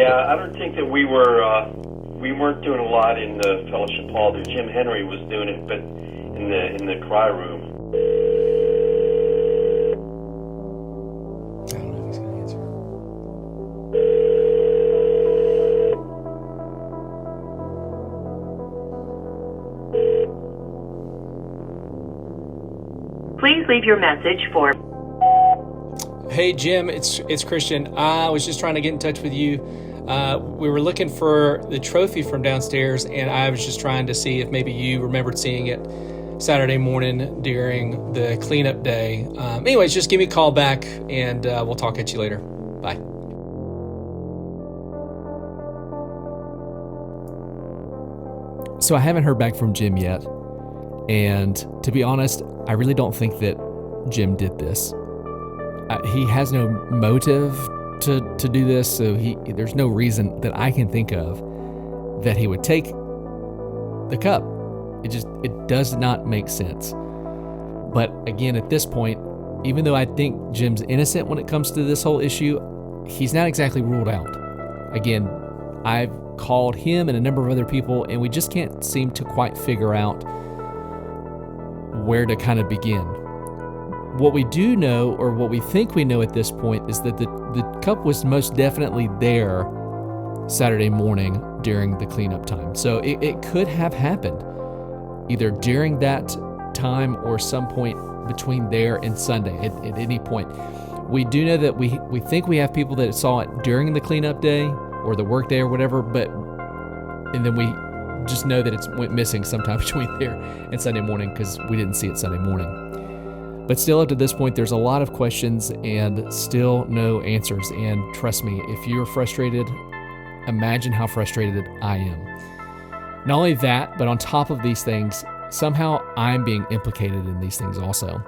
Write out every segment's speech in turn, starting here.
Yeah, I don't think that we weren't doing a lot in the fellowship hall there. Jim Henry was doing it, but in the cry room. I don't know if he's going to answer. Please leave your message for... Hey, Jim, it's Christian. I was just trying to get in touch with you. We were looking for the trophy from downstairs, and I was just trying to see if maybe you remembered seeing it Saturday morning during the cleanup day. Anyways, just give me a call back, and we'll talk at you later. Bye. So I haven't heard back from Jim yet, and to be honest, I really don't think that Jim did this. He has no motive to do this, so there's no reason that I can think of that he would take the cup. It does not make sense. But again, at this point, even though I think Jim's innocent when it comes to this whole issue, he's not exactly ruled out. Again, I've called him and a number of other people, and we just can't seem to quite figure out where to kind of begin. What we do know, or what we think we know at this point, is that the cup was most definitely there Saturday morning during the cleanup time. So it could have happened either during that time or some point between there and Sunday at any point. We do know that we think we have people that saw it during the cleanup day or the work day or whatever, and then we just know that it went missing sometime between there and Sunday morning because we didn't see it Sunday morning. But still, up to this point, there's a lot of questions and still no answers. And trust me, if you're frustrated, imagine how frustrated I am. Not only that, but on top of these things, somehow I'm being implicated in these things also.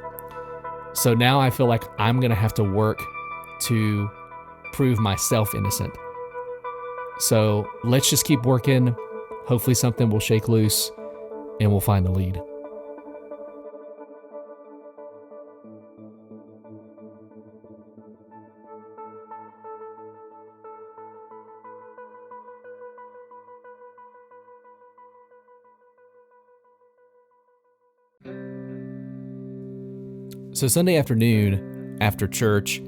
So now I feel like I'm going to have to work to prove myself innocent. So let's just keep working. Hopefully something will shake loose and we'll find the lead. So Sunday afternoon, after church,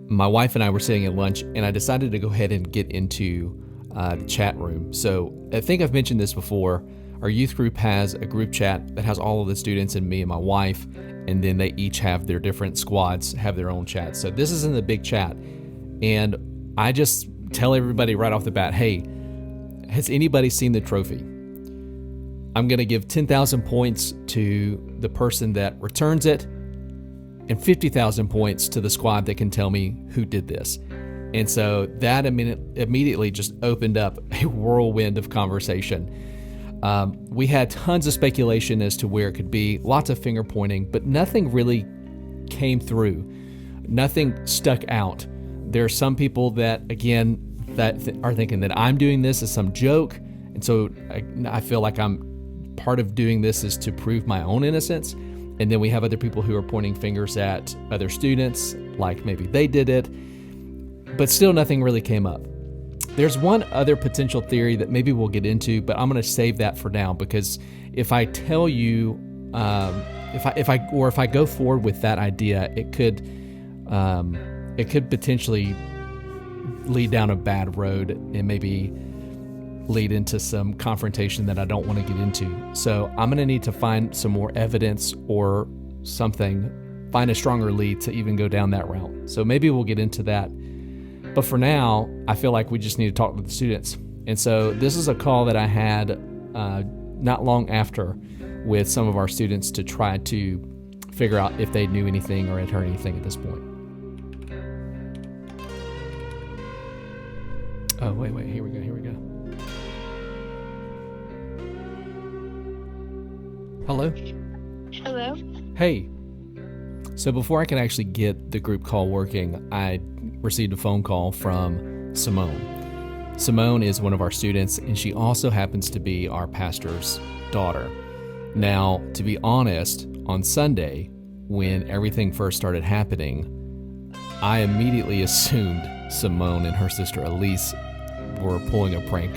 my wife and I were sitting at lunch, and I decided to go ahead and get into the chat room. So I think I've mentioned this before. Our youth group has a group chat that has all of the students and me and my wife, and then they each have their different squads, have their own chat. So this is in the big chat, and I just tell everybody right off the bat, hey, has anybody seen the trophy? I'm going to give 10,000 points to the person that returns it, and 50,000 points to the squad that can tell me who did this. And so that immediately just opened up a whirlwind of conversation. We had tons of speculation as to where it could be, lots of finger pointing, but nothing really came through. Nothing stuck out. There are some people that, again, are thinking that I'm doing this as some joke. And so I feel like part of doing this is to prove my own innocence. And then we have other people who are pointing fingers at other students, like maybe they did it, but still nothing really came up. There's one other potential theory that maybe we'll get into, but I'm going to save that for now, because if I tell you, if I go forward with that idea, it could potentially lead down a bad road and maybe lead into some confrontation that I don't want to get into. So I'm going to need to find some more evidence or something, find a stronger lead to even go down that route. So maybe we'll get into that. But for now, I feel like we just need to talk to the students. And so this is a call that I had not long after with some of our students to try to figure out if they knew anything or had heard anything at this point. Oh, wait, here we go. Hello? Hello? Hey. So before I can actually get the group call working, I received a phone call from Simone. Simone is one of our students, and she also happens to be our pastor's daughter. Now, to be honest, on Sunday, when everything first started happening, I immediately assumed Simone and her sister Elise were pulling a prank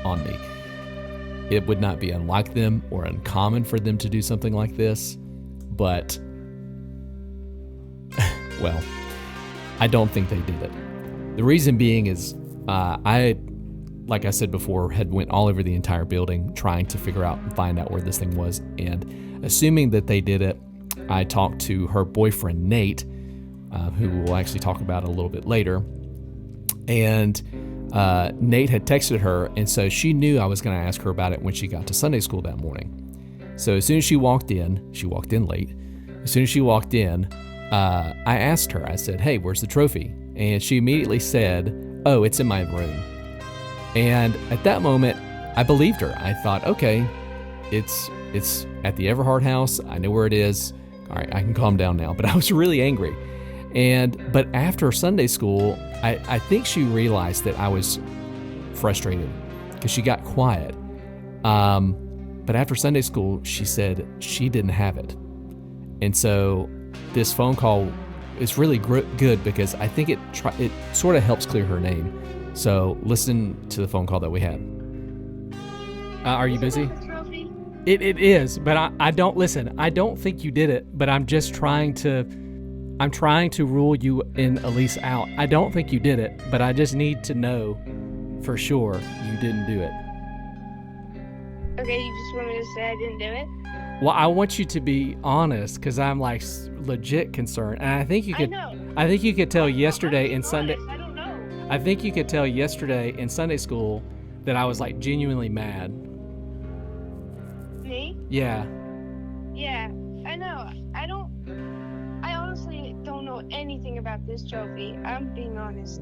on me. It would not be unlike them or uncommon for them to do something like this, but, well, I don't think they did it. The reason being is like I said before, had went all over the entire building trying to figure out and find out where this thing was. And assuming that they did it, I talked to her boyfriend, Nate, who we'll actually talk about a little bit later. And Nate had texted her, and so she knew I was going to ask her about it when she got to Sunday school that morning. So as soon as she walked in late. As soon as she walked in, I asked her, I said, "Hey, where's the trophy?" And she immediately said, "Oh, it's in my room." And at that moment, I believed her. I thought, okay, it's at the Everhart house. I know where it is. All right, I can calm down now. But I was really angry. But after Sunday school, I think she realized that I was frustrated because she got quiet. But after Sunday school, she said she didn't have it. And so this phone call is really good because I think it sort of helps clear her name. So listen to the phone call that we had. Are you busy? It is, but I don't listen. I don't think you did it, but I'm just trying to rule you and Elise out. I don't think you did it, but I just need to know for sure you didn't do it. Okay, you just want me to say I didn't do it? Well, I want you to be honest because I'm like legit concerned, and I think you could. I think you could tell yesterday in Sunday. I don't know. I think you could tell yesterday in Sunday school that I was like genuinely mad. Me? Yeah. Yeah, I know. I honestly don't know anything about this trophy. I'm being honest.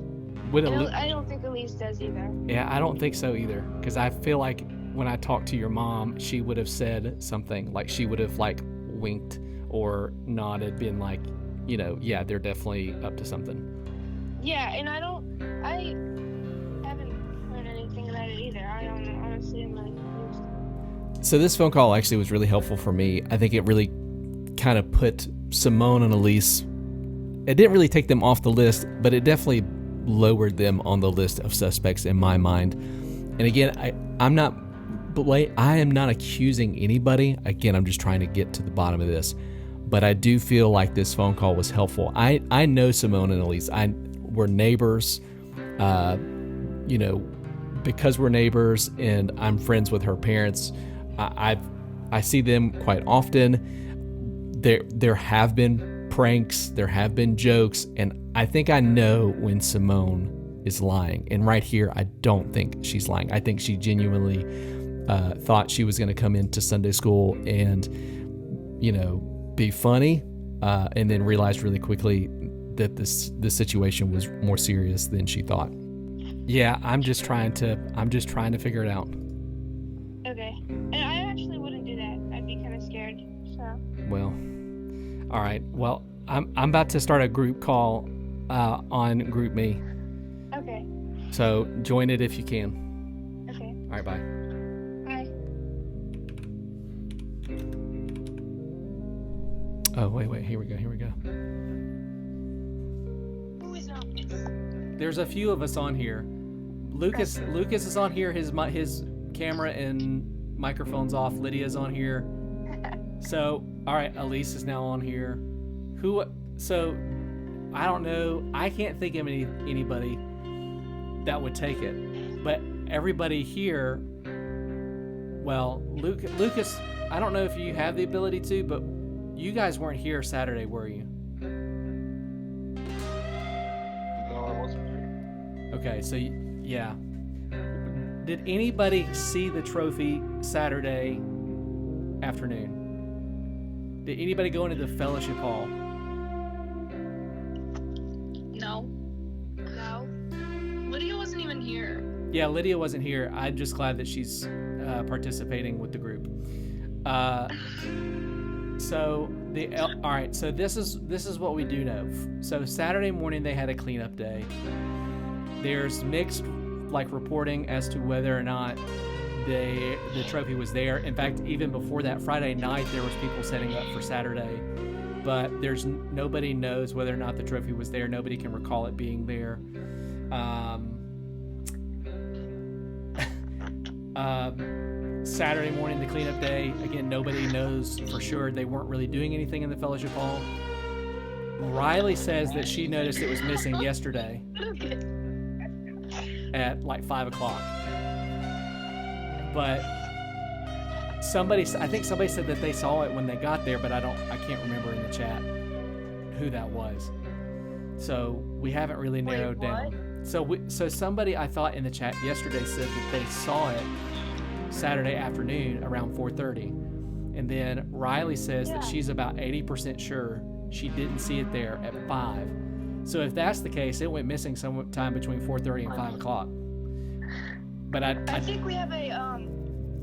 I don't think Elise does either. Yeah, I don't think so either. Because I feel like when I talked to your mom, she would have said something. Like she would have like winked or nodded, been like, yeah, they're definitely up to something. Yeah, and I haven't heard anything about it either. I don't know. Honestly, I'm really confused. So this phone call actually was really helpful for me. I think it really kind of put Simone and Elise, it didn't really take them off the list, but it definitely lowered them on the list of suspects in my mind. And again, I am not accusing anybody. Again, I'm just trying to get to the bottom of this. But I do feel like this phone call was helpful. I know Simone and Elise. We're neighbors, because we're neighbors and I'm friends with her parents. I see them quite often. There have been pranks, there have been jokes, and I think I know when Simone is lying. And right here, I don't think she's lying. I think she genuinely thought she was going to come into Sunday school and, be funny, and then realized really quickly that this situation was more serious than she thought. Yeah, I'm just trying to figure it out. Okay. And I actually wouldn't do that. I'd be kind of scared. So. Well, all right. Well, I'm about to start a group call on GroupMe. Okay. So join it if you can. Okay. All right, bye. Bye. Oh, wait. Here we go. Who is on this? There's a few of us on here. Lucas is on here. His camera and microphone's off. Lydia's on here. So, all right, Elise is now on here. So, I don't know. I can't think of anybody that would take it. But everybody here, well, Lucas, I don't know if you have the ability to, but you guys weren't here Saturday, were you? No, I wasn't here. Okay, so yeah. Did anybody see the trophy Saturday afternoon? Did anybody go into the fellowship hall? No. Lydia wasn't even here. Yeah, Lydia wasn't here. I'm just glad that she's participating with the group. All right. So this is what we do know. So Saturday morning they had a cleanup day. There's mixed reporting as to whether or not the trophy was there. In fact, even before that Friday night, there was people setting up for Saturday. But nobody knows whether or not the trophy was there. Nobody can recall it being there. Saturday morning, the cleanup day, again, nobody knows for sure. They weren't really doing anything in the fellowship hall. Riley says that she noticed it was missing yesterday at like 5 o'clock. But I think somebody said that they saw it when they got there, but I can't remember in the chat who that was. So we haven't really narrowed down. So somebody I thought in the chat yesterday said that they saw it Saturday afternoon around 4:30, and then Riley says that she's about 80% sure she didn't see it there at 5. So if that's the case, it went missing sometime between 4:30 and 5 o'clock. But I think we have a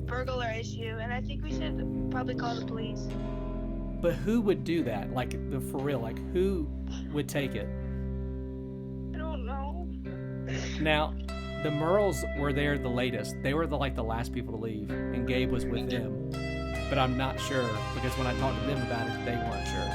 burglar issue, and I think we should probably call the police. But who would do that? Like, for real, like, who would take it? I don't know. Now, the Merles were there the latest. They were the last people to leave, and Gabe was with them. But I'm not sure, because when I talked to them about it, they weren't sure.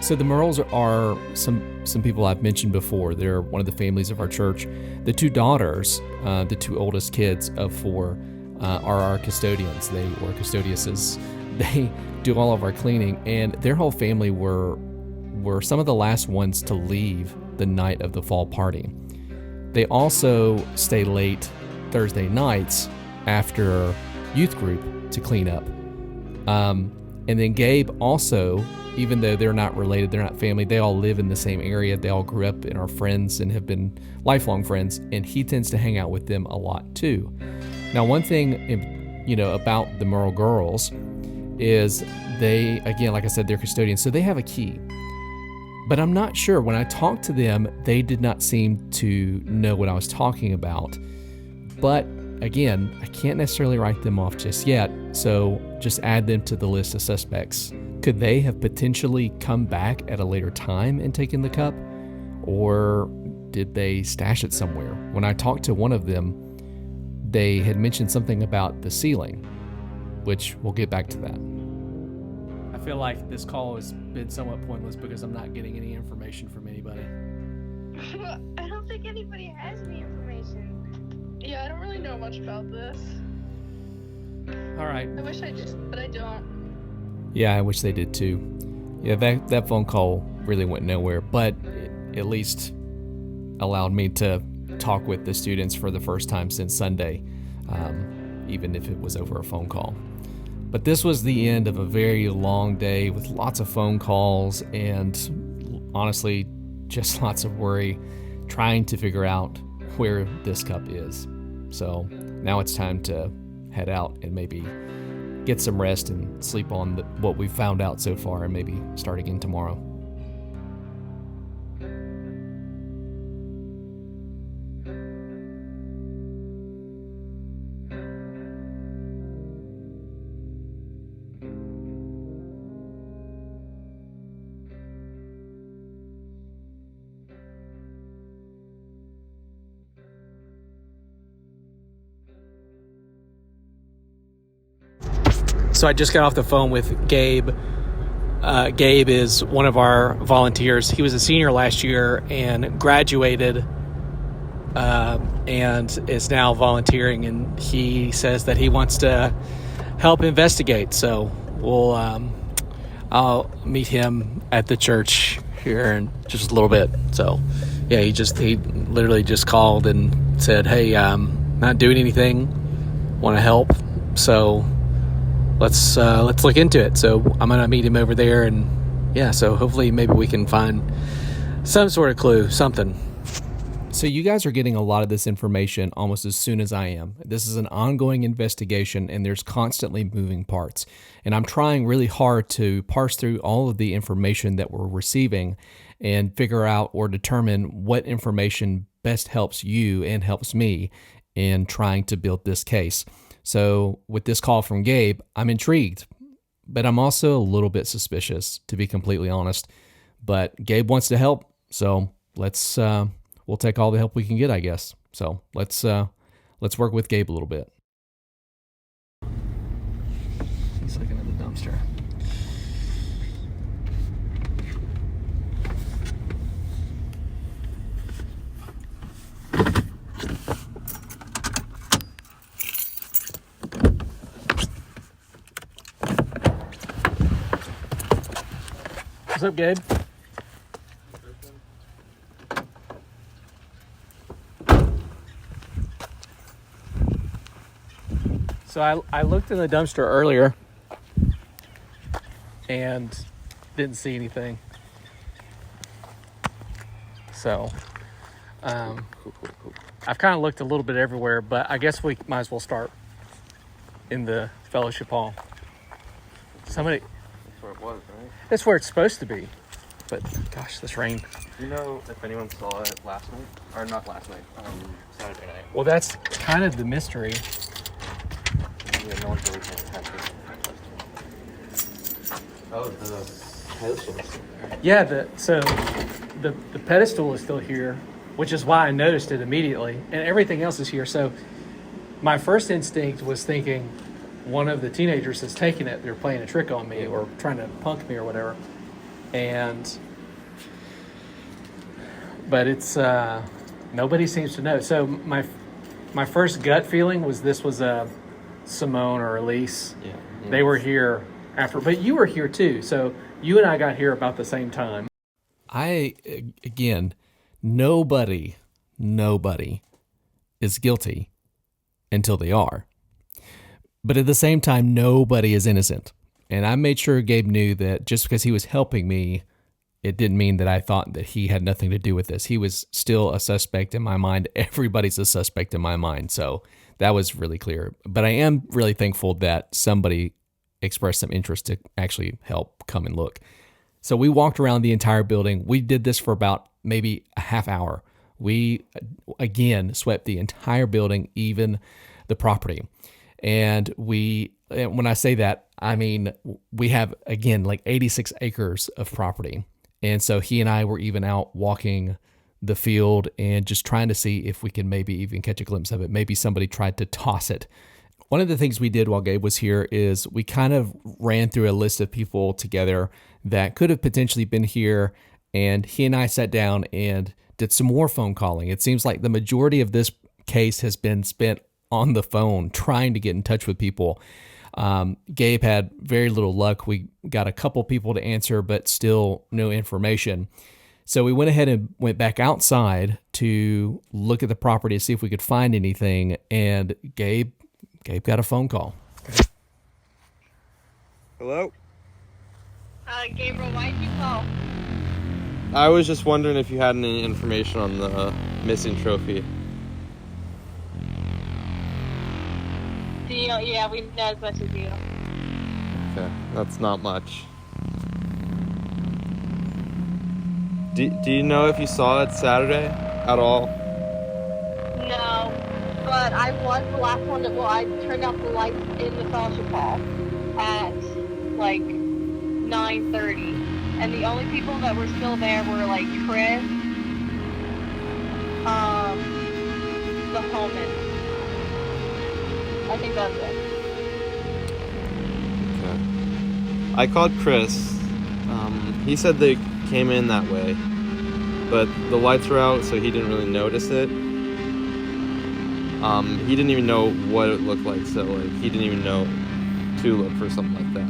So the Merles are some people I've mentioned before. They're one of the families of our church. The 2 daughters, the 2 oldest kids of 4, are our custodians. They were custodiesses. They do all of our cleaning, and their whole family were some of the last ones to leave the night of the fall party. They also stay late Thursday nights after youth group to clean up. And then Gabe also, even though they're not related, they're not family, they all live in the same area. They all grew up and are friends and have been lifelong friends, and he tends to hang out with them a lot too. Now, one thing, about the Merle girls is they, again, like I said, they're custodians, so they have a key. But I'm not sure. When I talked to them, they did not seem to know what I was talking about. But again, I can't necessarily write them off just yet, so just add them to the list of suspects. Could they have potentially come back at a later time and taken the cup? Or did they stash it somewhere? When I talked to one of them, they had mentioned something about the ceiling, which we'll get back to that. I feel like this call has been somewhat pointless because I'm not getting any information from anybody. I don't think anybody has any information. Yeah, I don't really know much about this. All right. I wish I did, but I don't. Yeah, I wish they did too. Yeah, that phone call really went nowhere, but it at least allowed me to talk with the students for the first time since Sunday, even if it was over a phone call. But this was the end of a very long day with lots of phone calls and honestly just lots of worry trying to figure out where this cup is. So now it's time to head out and maybe get some rest and sleep on what we've found out so far, and maybe start again tomorrow. So I just got off the phone with Gabe. Gabe is one of our volunteers. He was a senior last year and graduated and is now volunteering. And he says that he wants to help investigate. So I'll meet him at the church here in just a little bit. So yeah, he literally just called and said, "Hey, I'm not doing anything. Want to help? So let's look into it." So I'm gonna meet him over there, and yeah, so hopefully maybe we can find some sort of clue, something. So you guys are getting a lot of this information almost as soon as I am. This is an ongoing investigation, and there's constantly moving parts. And I'm trying really hard to parse through all of the information that we're receiving and figure out or determine what information best helps you and helps me in trying to build this case. So with this call from Gabe, I'm intrigued, but I'm also a little bit suspicious, to be completely honest. But Gabe wants to help, so we'll take all the help we can get, I guess. So let's work with Gabe a little bit. He's looking at the dumpster. up, Gabe? So I looked in the dumpster earlier and didn't see anything. So I've kind of looked a little bit everywhere, but I guess we might as well start in the fellowship hall. Somebody. That's where it was, right? That's where it's supposed to be. But gosh, this rain. Do you know if anyone saw it last night? Or not last night, Saturday night. Well, that's kind of the mystery. Yeah, no one's really paying attention. Oh, the pedestal is still there. Yeah, the pedestal is still here, which is why I noticed it immediately, and everything else is here. So my first instinct was thinking one of the teenagers has taken it. They're playing a trick on me or trying to punk me or whatever. But it's nobody seems to know. So my first gut feeling was this was Simone or Elise. Yeah. They were here after, but you were here too. So you and I got here about the same time. Again, nobody is guilty until they are. But at the same time, nobody is innocent. And I made sure Gabe knew that just because he was helping me, it didn't mean that I thought that he had nothing to do with this. He was still a suspect in my mind. Everybody's a suspect in my mind. So that was really clear. But I am really thankful that somebody expressed some interest to actually help come and look. So we walked around the entire building. We did this for about maybe a half hour. We, again, swept the entire building, even the property. And when I say that, I mean, we have, again, like 86 acres of property. And so he and I were even out walking the field and just trying to see if we can maybe even catch a glimpse of it. Maybe somebody tried to toss it. One of the things we did while Gabe was here is we kind of ran through a list of people together that could have potentially been here. And he and I sat down and did some more phone calling. It seems like the majority of this case has been spent on the phone trying to get in touch with people. Gabe had very little luck. We got a couple people to answer, but still no information. So we went ahead and went back outside to look at the property to see if we could find anything. And Gabe got a phone call. Hello? Gabriel, why'd you call? I was just wondering if you had any information on the missing trophy. Yeah, we know as much as you. Okay, that's not much. Do you know if you saw it Saturday at all? No, but I was the last one I turned out the lights in the fellowship hall at like 9:30, and the only people that were still there were like Chris, the Holman. I think that's it. Okay. I called Chris. He said they came in that way, but the lights were out, so he didn't really notice it. He didn't even know what it looked like, so like he didn't even know to look for something like that.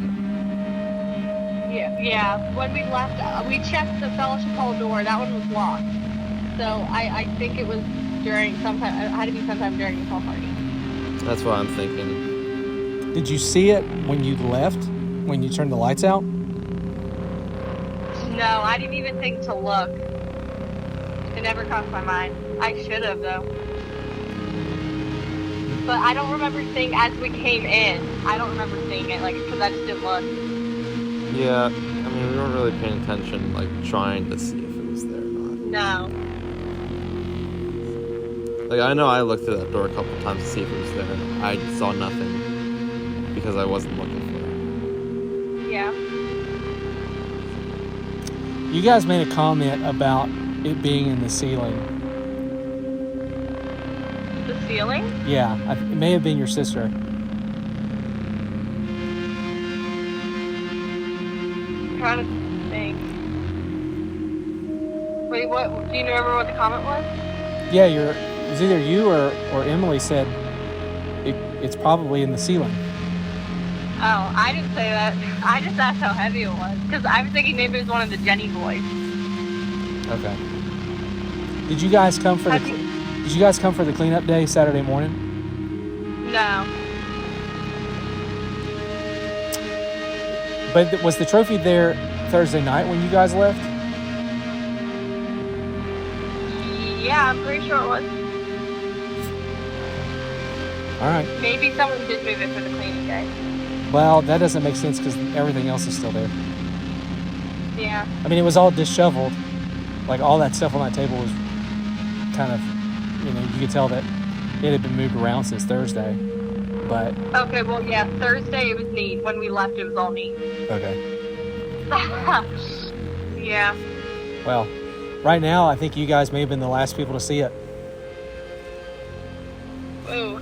Yeah. When we left, we checked the fellowship hall door. That one was locked. So I think it was during sometime. It had to be sometime during the hall party. That's what I'm thinking. Did you see it when you left? When you turned the lights out? No, I didn't even think to look. It never crossed my mind. I should have, though. But I don't remember seeing as we came in. I don't remember seeing it, like, because I just didn't look. Yeah, I mean, we weren't really paying attention, like, trying to see if it was there or not. No. Like, I know I looked at that door a couple times to see if it was there. I saw nothing because I wasn't looking for it. Yeah. You guys made a comment about it being in the ceiling. The ceiling? Yeah, it may have been your sister. I'm trying to think. Wait, what? Do you remember what the comment was? Yeah, it's either you or Emily said it's probably in the ceiling. Oh, I didn't say that. I just asked how heavy it was. Because I was thinking maybe it was one of the Jenny boys. Okay. Did you guys come for Have the you- Did you guys come for the cleanup day Saturday morning? No. But was the trophy there Thursday night when you guys left? Yeah, I'm pretty sure it was. All right. Maybe someone did move it for the cleaning day. Well, that doesn't make sense because everything else is still there. Yeah. I mean, it was all disheveled. Like, all that stuff on that table was kind of, you could tell that it had been moved around since Thursday. But, Okay, well, yeah, Thursday it was neat. When we left, it was all neat. okay. Yeah. Well, right now, I think you guys may have been the last people to see it. Ooh.